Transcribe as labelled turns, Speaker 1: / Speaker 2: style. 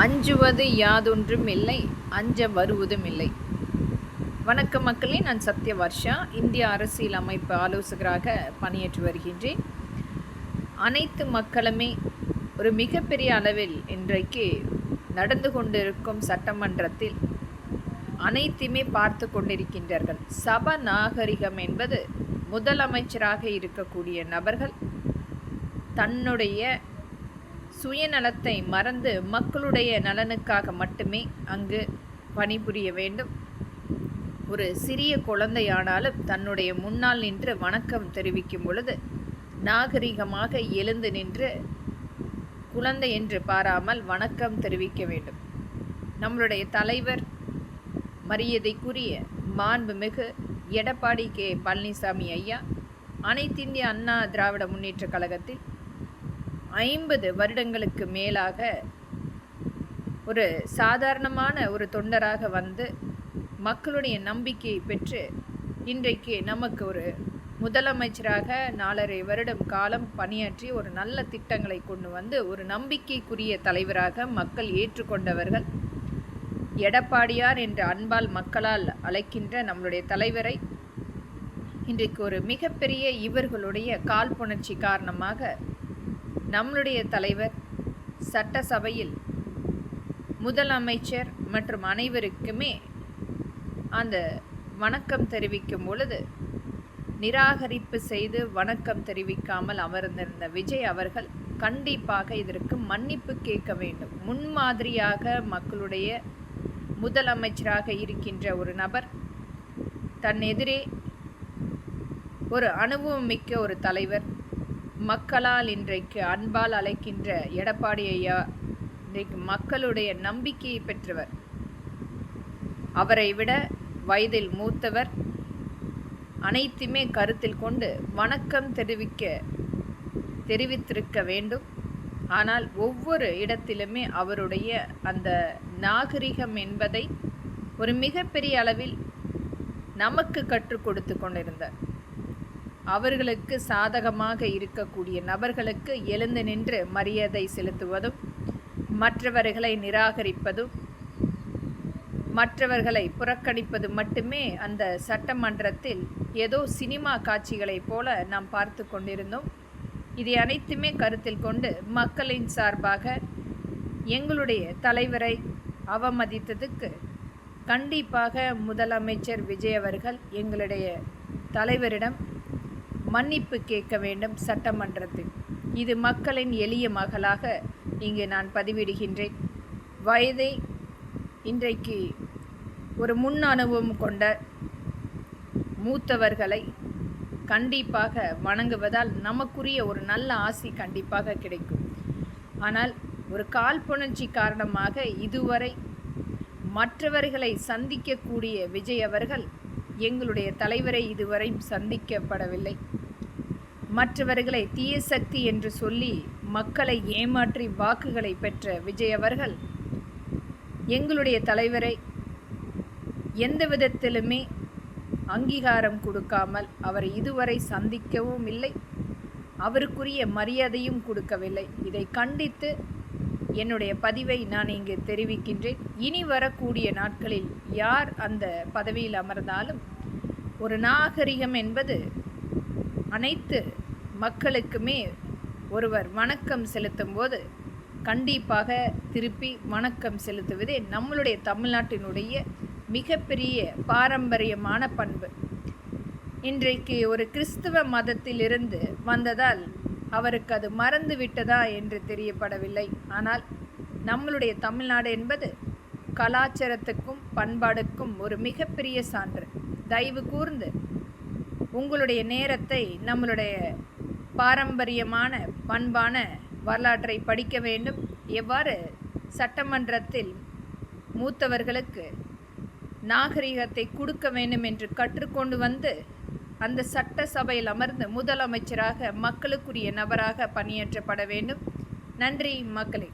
Speaker 1: அஞ்சுவது யாதொன்றும் இல்லை, அஞ்ச வருவதும் இல்லை. வணக்கம் மக்களே, நான் சத்ய வர்ஷா, இந்திய அரசியல் அமைப்பு ஆலோசகராக பணியாற்றி வருகின்றேன். அனைத்து மக்களுமே ஒரு மிகப்பெரிய அளவில் இன்றைக்கு நடந்து கொண்டிருக்கும் சட்டமன்றத்தில் அனைத்துமே பார்த்து கொண்டிருக்கின்றார்கள். சப நாகரிகம் என்பது முதலமைச்சராக இருக்கக்கூடிய நபர்கள் தன்னுடைய சுயநலத்தை மறந்து மக்களுடைய நலனுக்காக மட்டுமே அங்கு பணிபுரிய வேண்டும். ஒரு சிறிய குழந்தையானாலும் தன்னுடைய முன்னால் நின்று வணக்கம் தெரிவிக்கும் பொழுது நாகரிகமாக எழுந்து நின்று குழந்தை என்று பாராமல் வணக்கம் தெரிவிக்க வேண்டும். நம்மளுடைய தலைவர் மரியாதைக்குரிய மாண்புமிகு எடப்பாடி கே பழனிசாமி ஐயா அனைத்திந்திய அண்ணா திராவிட முன்னேற்ற கழகத்தில் 50 வருடங்களுக்கு மேலாக ஒரு சாதாரணமான ஒரு தொண்டராக வந்து மக்களுடைய நம்பிக்கையை பெற்று இன்றைக்கு நமக்கு ஒரு முதலமைச்சராக 4.5 வருடம் காலம் பணியாற்றி ஒரு நல்ல திட்டங்களை கொண்டு வந்து ஒரு நம்பிக்கைக்குரிய தலைவராக மக்கள் ஏற்றுக்கொண்டவர்கள் எடப்பாடியார் என்ற அன்பால் மக்களால் அழைக்கின்ற நம்மளுடைய தலைவரை இன்றைக்கு ஒரு மிகப்பெரிய இவர்களுடைய காழ்ப்புணர்ச்சி காரணமாக நம்மளுடைய தலைவர் சட்டசபையில் முதலமைச்சர் மற்றும் அனைவருக்குமே அந்த வணக்கம் தெரிவிக்கும் பொழுது நிராகரிப்பு செய்து வணக்கம் தெரிவிக்காமல் அமர்ந்திருந்த விஜய் அவர்கள் கண்டிப்பாக இதற்கு மன்னிப்பு கேட்க வேண்டும். முன்மாதிரியாக மக்களுடைய முதலமைச்சராக இருக்கின்ற ஒரு நபர் தன் எதிரே ஒரு அனுபவம் மிக்க ஒரு தலைவர், மக்களால் இன்றைக்கு அன்பால் அழைக்கின்ற எடப்பாடி ஐயா இன்றைக்கு மக்களுடைய நம்பிக்கையை பெற்றவர். அவரை விட வயதில் மூத்தவர். அனைத்துமே கருத்தில் கொண்டு வணக்கம் தெரிவித்திருக்க வேண்டும். ஆனால் ஒவ்வொரு இடத்திலுமே அவருடைய அந்த நாகரிகம் என்பதை ஒரு மிகப்பெரிய அளவில் நமக்கு கற்றுக் கொடுத்து கொண்டிருந்தார். அவர்களுக்கு சாதகமாக இருக்கக்கூடிய நபர்களுக்கு எழுந்து நின்று மரியாதை செலுத்துவதும் மற்றவர்களை நிராகரிப்பதும் மற்றவர்களை புறக்கணிப்பது மட்டுமே அந்த சட்டமன்றத்தில் ஏதோ சினிமா காட்சிகளைப் போல நாம் பார்த்து கொண்டிருந்தோம். இதை அனைத்துமே கருத்தில் கொண்டு மக்களின் சார்பாக எங்களுடைய தலைவரை அவமதித்ததுக்கு கண்டிப்பாக முதலமைச்சர் விஜய் அவர்கள் எங்களுடைய தலைவரிடம் மன்னிப்பு கேட்க வேண்டும் சட்டமன்றத்தில். இது மக்களின் எளிய மகளாக இங்கு நான் பதிவிடுகின்றேன். வயதை இன்றைக்கு ஒரு முன் அனுபவம் கொண்ட மூத்தவர்களை கண்டிப்பாக வணங்குவதால் நமக்குரிய ஒரு நல்ல ஆசி கண்டிப்பாக கிடைக்கும். ஆனால் ஒரு காழ்ப்புணர்ச்சி காரணமாக இதுவரை மற்றவர்களை சந்திக்கக்கூடிய விஜய் அவர்கள் எங்களுடைய தலைவரை இதுவரை சந்திக்கப்படவில்லை. மற்றவர்களை தீய சக்தி என்று சொல்லி மக்களை ஏமாற்றி வாக்குகளை பெற்ற விஜய் அவர்கள் எங்களுடைய தலைவரை எந்த விதத்திலுமே அங்கீகாரம் கொடுக்காமல் அவரை இதுவரை சந்திக்கவும் இல்லை, அவருக்குரிய மரியாதையும் கொடுக்கவில்லை. இதை கண்டித்து என்னுடைய பதிவை நான் இங்கு தெரிவிக்கின்றேன். இனி வரக்கூடிய நாட்களில் யார் அந்த பதவியில் அமர்ந்தாலும் ஒரு நாகரிகம் என்பது அனைத்து மக்களுக்குமே ஒருவர் வணக்கம் செலுத்தும் போது கண்டிப்பாக திருப்பி வணக்கம் செலுத்துவதே நம்மளுடைய தமிழ்நாட்டினுடைய மிகப்பெரிய பாரம்பரியமான பண்பு. இன்றைக்கு ஒரு கிறிஸ்தவ மதத்திலிருந்து வந்ததால் அவருக்கு அது மறந்து விட்டதா என்று தெரியப்படவில்லை. ஆனால் நம்மளுடைய தமிழ்நாடு என்பது கலாச்சாரத்துக்கும் பண்பாடுக்கும் ஒரு மிகப்பெரிய சான்று. தயவு கூர்ந்து உங்களுடைய நேரத்தை நம்மளுடைய பாரம்பரியமான பண்பான வரலாற்றை படிக்க வேண்டும். எவ்வாறு சட்டமன்றத்தில் மூத்தவர்களுக்கு நாகரிகத்தை கொடுக்க வேண்டும் என்று கற்றுக்கொண்டு வந்து அந்த சட்ட சபையில் அமர்ந்து முதலமைச்சராக மக்களுக்குரிய நபராக பணியாற்றப்பட வேண்டும். நன்றி மக்களே.